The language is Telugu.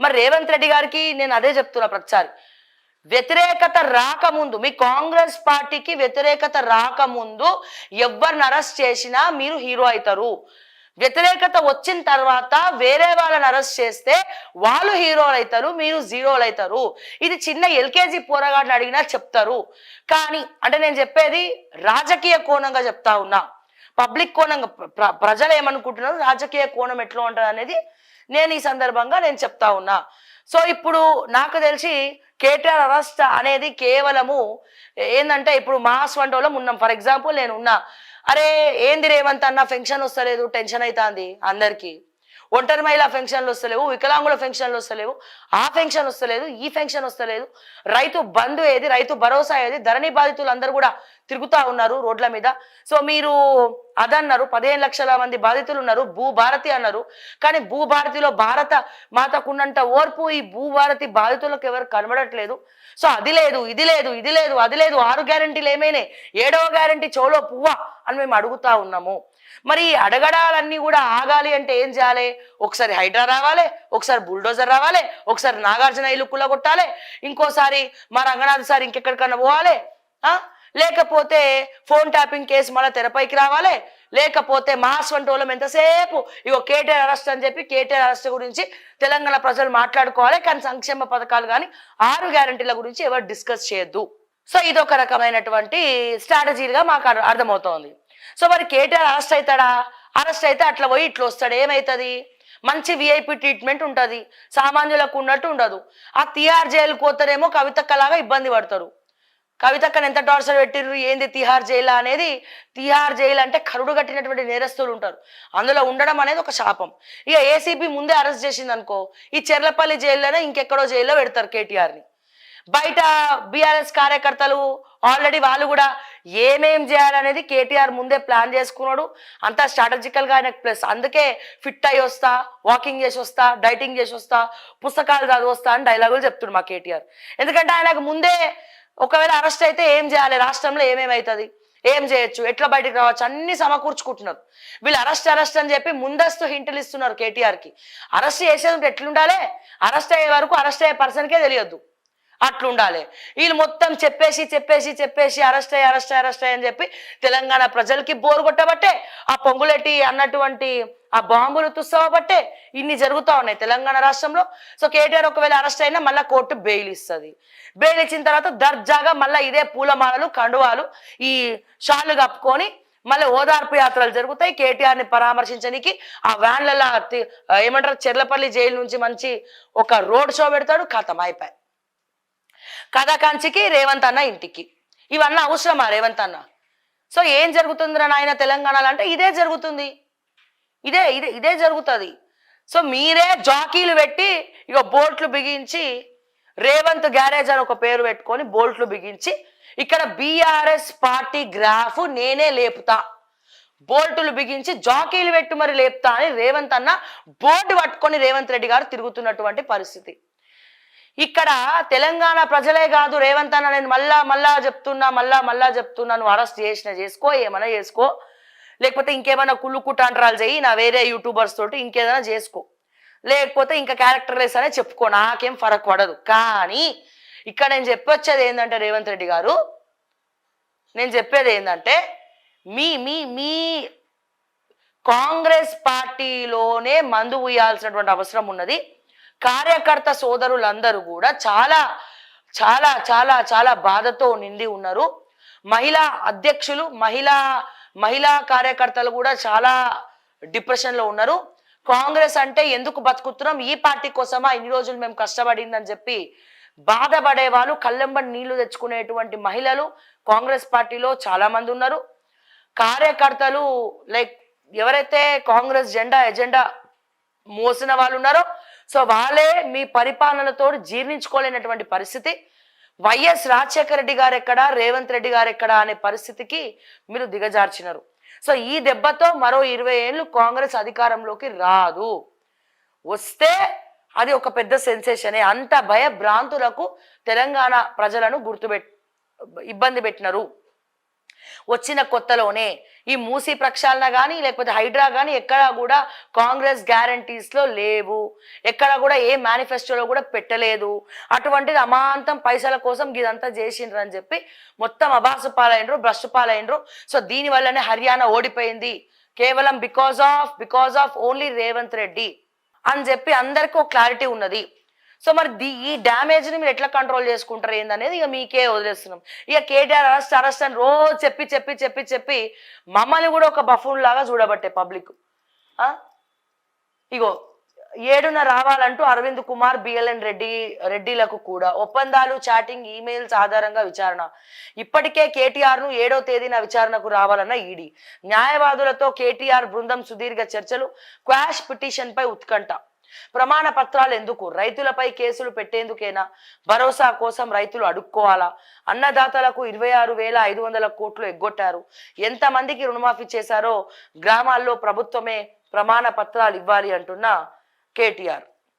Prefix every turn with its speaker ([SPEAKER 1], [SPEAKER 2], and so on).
[SPEAKER 1] మరి రేవంత్ రెడ్డి గారికి నేను అదే చెప్తున్నా ప్రతిసారి, వ్యతిరేకత రాకముందు, మీ కాంగ్రెస్ పార్టీకి వ్యతిరేకత రాకముందు ఎవరిని అరెస్ట్ చేసినా మీరు హీరో అవుతారు. వ్యతిరేకత వచ్చిన తర్వాత వేరే వాళ్ళని అరెస్ట్ చేస్తే వాళ్ళు హీరోలు అవుతారు, మీరు జీరోలు అవుతారు. ఇది చిన్న ఎల్కేజీ పోరగాడిని అడిగినా చెప్తారు. కానీ అంటే నేను చెప్పేది రాజకీయ కోణంగా చెప్తా ఉన్నా, పబ్లిక్ కోణంగా ప్రజలు ఏమనుకుంటున్నారు, రాజకీయ కోణం ఎట్లా ఉంటుంది అనేది నేను ఈ సందర్భంగా నేను చెప్తా ఉన్నా. సో ఇప్పుడు నాకు తెలిసి కేటీఆర్ అరెస్ట్ అనేది కేవలము ఏంటంటే, ఇప్పుడు మాస్ వంటోలో ఉన్నాం, ఫర్ ఎగ్జాంపుల్ నేను ఉన్నా, అరే ఏంది రేవంత్ అన్న ఫెన్షన్ వస్తలేదు, టెన్షన్ అవుతుంది అందరికీ, ఒంటరి మహిళా ఫెన్షన్లు వస్తలేవు, వికలాంగుల ఫెన్షన్లు వస్తలేవు, ఆ ఫెన్షన్ వస్తలేదు, ఈ ఫెన్షన్ వస్తలేదు, రైతు బంధు ఏది, రైతు భరోసా ఏది, ధరణి బాధితులు అందరూ కూడా తిరుగుతూ ఉన్నారు రోడ్ల మీద. సో మీరు అదన్నారు, 15 లక్షల మంది బాధితులు ఉన్నారు, భూభారతి అన్నారు. కానీ భూభారతిలో భారత మాతకున్నంత ఓర్పు ఈ భూభారతి బాధితులకు ఎవరు కనబడట్లేదు. సో అది లేదు, ఇది లేదు, ఇది లేదు, అది లేదు, 6 గ్యారెంటీలు ఏమైనా, 7వ గ్యారెంటీ చెవులో పువ్వా అని మేము అడుగుతా ఉన్నాము. మరి అడగడాలన్నీ కూడా ఆగాలి అంటే ఏం చేయాలి? ఒకసారి హైడ్రా రావాలి, ఒకసారి బుల్డోజర్ రావాలి, ఒకసారి నాగార్జున ఇల్లు కుల్లగొట్టాలి, ఇంకోసారి మా రంగనాథ్ సార్ ఇంకెక్కడికన్నా పోవాలి, లేకపోతే ఫోన్ ట్యాపింగ్ కేసు మళ్ళీ తెరపైకి రావాలి, లేకపోతే మాస్ వంటి వాళ్ళం ఎంతసేపు ఇగో కేటీఆర్ అరెస్ట్ అని చెప్పి కేటీఆర్ అరెస్ట్ గురించి తెలంగాణ ప్రజలు మాట్లాడుకోవాలి. కానీ సంక్షేమ పథకాలు కానీ 6 గ్యారెంటీల గురించి ఎవరు డిస్కస్ చేయొద్దు. సో ఇది ఒక రకమైనటువంటి స్ట్రాటజీగా మాకు అర్థమవుతోంది. సో మరి కేటీఆర్ అరెస్ట్ అవుతాడా? అరెస్ట్ అయితే అట్లా పోయి ఇట్లా వస్తాడు, ఏమవుతుంది? మంచి విఐపి ట్రీట్మెంట్ ఉంటుంది, సామాన్యులకు ఉన్నట్టు ఉండదు. ఆ తిహార్ జైలుకు పోతారేమో కవితక్కలాగా ఇబ్బంది పడతారు. కవితక్కని ఎంత టార్చర్ పెట్టిర్రు, ఏంది తిహార్ జైలు అనేది? తిహార్ జైలు అంటే కరుడు కట్టినటువంటి నేరస్తులు ఉంటారు, అందులో ఉండడం అనేది ఒక శాపం. ఇక ఏసీబీ ముందే అరెస్ట్ చేసింది అనుకో, ఈ చెర్లపల్లి జైల్లోనే ఇంకెక్కడో జైల్లో పెడతారు కేటీఆర్ని. బయట బీఆర్ఎస్ కార్యకర్తలు ఆల్రెడీ వాళ్ళు కూడా ఏమేం చేయాలనేది కేటీఆర్ ముందే ప్లాన్ చేసుకున్నాడు, అంతా స్ట్రాటజికల్గా ఆయనకు ప్లస్. అందుకే ఫిట్ అయ్యి వస్తా, వాకింగ్ చేసి వస్తా, డైటింగ్ చేసి వస్తా, పుస్తకాలు చదివి వస్తా అని డైలాగులు చెప్తుడు మా కేటీఆర్. ఎందుకంటే ఆయనకు ముందే ఒకవేళ అరెస్ట్ అయితే ఏం చేయాలి, రాష్ట్రంలో ఏమేమవుతుంది, ఏం చేయొచ్చు, ఎట్లా బయటకు రావచ్చు, అన్ని సమకూర్చుకుంటున్నారు. వీళ్ళు అరెస్ట్ అని చెప్పి ముందస్తు హింటులు ఇస్తున్నారు కేటీఆర్కి. అరెస్ట్ చేసేది ఉంటే ఎట్లుండాలి, అరెస్ట్ అయ్యే వరకు అరెస్ట్ అయ్యే పర్సన్కే తెలియద్దు, అట్లుండాలి. వీళ్ళు మొత్తం చెప్పేసి అరెస్ట్ అయ్యి అని చెప్పి తెలంగాణ ప్రజలకి బోరు కొట్టబట్టే, ఆ పొంగులెట్టి అన్నటువంటి ఆ బాంబులు తుస్సవబట్టే ఇన్ని జరుగుతూ ఉన్నాయి తెలంగాణ రాష్ట్రంలో. సో కేటీఆర్ ఒకవేళ అరెస్ట్ అయినా మళ్ళీ కోర్టు బెయిల్ ఇస్తుంది. బెయిల్ ఇచ్చిన తర్వాత దర్జాగా మళ్ళీ ఇదే పూలమాలలు, కండువాలు, ఈ షాళ్ళు కప్పుకొని మళ్ళీ ఓదార్పు యాత్రలు జరుగుతాయి. కేటీఆర్ని పరామర్శించడానికి ఆ వ్యాన్లలో ఏమంటారు చెర్లపల్లి జైలు నుంచి మంచి ఒక రోడ్ షో పెడతాడు, ఖతం అయిపోయి. కథ కంచికి రేవంత్ అన్న ఇంటికి. ఇవన్నీ అవసరమా రేవంత్ అన్న? సో ఏం జరుగుతుంది నాయన తెలంగాణలో అంటే ఇదే జరుగుతుంది, ఇదే జరుగుతుంది. సో మీరే జాకీలు పెట్టి ఇక బోట్లు బిగించి, రేవంత్ గ్యారేజ్ అని ఒక పేరు పెట్టుకొని బోల్ట్లు బిగించి, ఇక్కడ బీఆర్ఎస్ పార్టీ గ్రాఫ్ నేనే లేపుతా, బోల్టులు బిగించి జాకీలు పెట్టి మరి లేపుతా అని రేవంత్ అన్న బోర్డు పట్టుకొని రేవంత్ రెడ్డి గారు తిరుగుతున్నటువంటి పరిస్థితి. ఇక్కడ తెలంగాణ ప్రజలే కాదు, రేవంత్ అన్న నేను మళ్ళా చెప్తున్నా, నువ్వు అరెస్ట్ చేసుకో, ఏమైనా చేసుకో, లేకపోతే ఇంకేమైనా కుళ్ళు కుటాంటరాలు చేయి, నా వేరే యూట్యూబర్స్ తోటి ఇంకేదైనా చేసుకో, లేకపోతే ఇంకా క్యారెక్టర్ రేస్ అనే చెప్పుకో, నాకేం ఫరక్ పడదు. కానీ ఇక్కడ నేను చెప్పొచ్చేది ఏంటంటే రేవంత్ రెడ్డి గారు, నేను చెప్పేది ఏంటంటే మీ మీ మీ కాంగ్రెస్ పార్టీలోనే మందు ఉయ్యాల్సినటువంటి అవసరం ఉన్నది. కార్యకర్త సోదరులందరూ కూడా చాలా చాలా చాలా చాలా బాధతో నిండి ఉన్నారు. మహిళా అధ్యక్షులు, మహిళా కార్యకర్తలు కూడా చాలా డిప్రెషన్లో ఉన్నారు. కాంగ్రెస్ అంటే ఎందుకు బతుకుతున్నాం, ఈ పార్టీ కోసమా ఇన్ని రోజులు మేము కష్టపడిందని చెప్పి బాధపడే వాళ్ళు, కళ్ళెంబడి నీళ్లు తెచ్చుకునేటువంటి మహిళలు కాంగ్రెస్ పార్టీలో చాలా మంది ఉన్నారు. కార్యకర్తలు లైక్ ఎవరైతే కాంగ్రెస్ ఎజెండా మోసిన వాళ్ళు ఉన్నారో, సో వాళ్ళే మీ పరిపాలనతో జీర్ణించుకోలేనటువంటి పరిస్థితి. వైఎస్ రాజశేఖర రెడ్డి గారు ఎక్కడా, రేవంత్ రెడ్డి గారు ఎక్కడా అనే పరిస్థితికి మీరు దిగజార్చినారు. సో ఈ దెబ్బతో మరో 20 ఏళ్ళు కాంగ్రెస్ అధికారంలోకి రాదు. వస్తే అది ఒక పెద్ద సెన్సేషనే. అంత భయభ్రాంతులకు తెలంగాణ ప్రజలను ఇబ్బంది పెట్టినారు. వచ్చిన కొత్తలోనే ఈ మూసీ ప్రక్షాళన కానీ లేకపోతే హైడ్రా కానీ ఎక్కడా కూడా కాంగ్రెస్ గ్యారంటీస్లో లేవు, ఎక్కడ కూడా ఏ మేనిఫెస్టోలో కూడా పెట్టలేదు. అటువంటిది అమాంతం పైసల కోసం ఇదంతా చేసిండ్రు అని చెప్పి మొత్తం అబాసు పాలైనరు, భ్రష్టు పాలైనరు. సో దీని వల్లనే హర్యానా ఓడిపోయింది కేవలం because of only Revanth Reddy అని చెప్పి అందరికీ ఒక క్లారిటీ ఉన్నది. సో మరి ఈ డ్యామేజ్ని మీరు ఎట్లా కంట్రోల్ చేసుకుంటారు ఏందనేది ఇక మీకే వదిలేస్తున్నాం. ఇక కేటీఆర్ అరెస్ట్ అని రోజు చెప్పి మమ్మల్ని కూడా ఒక బఫూన్ లాగా చూడబట్టే పబ్లిక్. ఇగో 7న రావాలంటూ అరవింద్ కుమార్, బిఎల్ఎన్ రెడ్డిలకు కూడా ఒప్పందాలు, చాటింగ్, ఈమెయిల్స్ ఆధారంగా విచారణ. ఇప్పటికే కేటీఆర్ను 7వ తేదీన విచారణకు రావాలన్న ఈడీ. న్యాయవాదులతో కేటీఆర్ బృందం సుదీర్ఘ చర్చలు. క్వాష్ పిటిషన్పై ఉత్కంఠ. ప్రమాణ పత్రాలు ఎందుకు? రైతులపై కేసులు పెట్టేందుకేనా? భరోసా కోసం రైతులు అడుక్కోవాలా? అన్నదాతలకు 26,500 కోట్లు ఎగ్గొట్టారు. ఎంతమందికి రుణమాఫీ చేశారో గ్రామాల్లో ప్రభుత్వమే ప్రమాణ పత్రాలు ఇవ్వాలి అంటున్న కేటీఆర్.